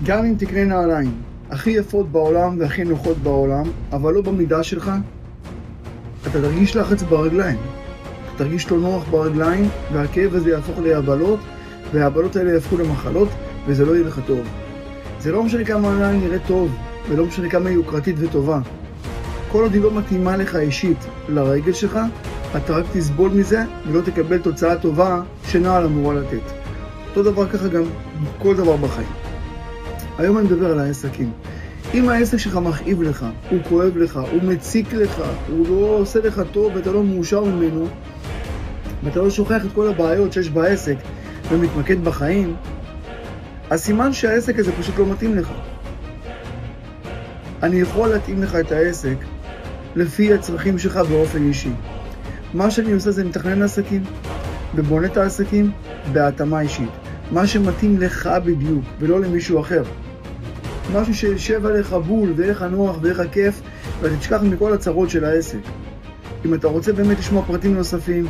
גם אם תקנה נעליים הכי יפות בעולם והכי נוחות בעולם, אבל לא במידה שלך, אתה תרגיש לחץ ברגליים. אתה תרגיש לא נוח ברגליים, והכאב הזה יהפוך להבלות, וההבלות האלה יהפכו למחלות, וזה לא יהיה לך טוב. זה לא משנה כמה הנעליים נראית טוב, ולא משנה כמה היא יוקרתית וטובה. כל עוד היא לא מתאימה לך אישית לרגל שלך, אתה רק תסבול מזה, ולא תקבל תוצאה טובה שנעל אמורה לתת. אותו דבר ככה גם כל דבר בחיים. היום אני מדבר על העסקים. אם העסק שלך מכאיב לך, הוא כואב לך, הוא מציק לך, הוא לא עושה לך טוב ואתה לא מאושר ממנו, ואתה לא שוכח את כל הבעיות שיש בעסק ומתמקד בחיים, אז סימן שהעסק הזה פשוט לא מתאים לך. אני יכול להתאים לך את העסק לפי הצרכים שלך באופן אישי. מה שאני עושה זה מתכנן עסקים, ובונה את העסקים בהתאמה אישית. מה שמתאים לך בדיוק, ולא למישהו אחר. משהו שישב עליך בול, ואיך הנוח, ואיך הכיף, ותשכח מכל הצרות של העסק. אם אתה רוצה באמת לשמוע פרטים נוספים,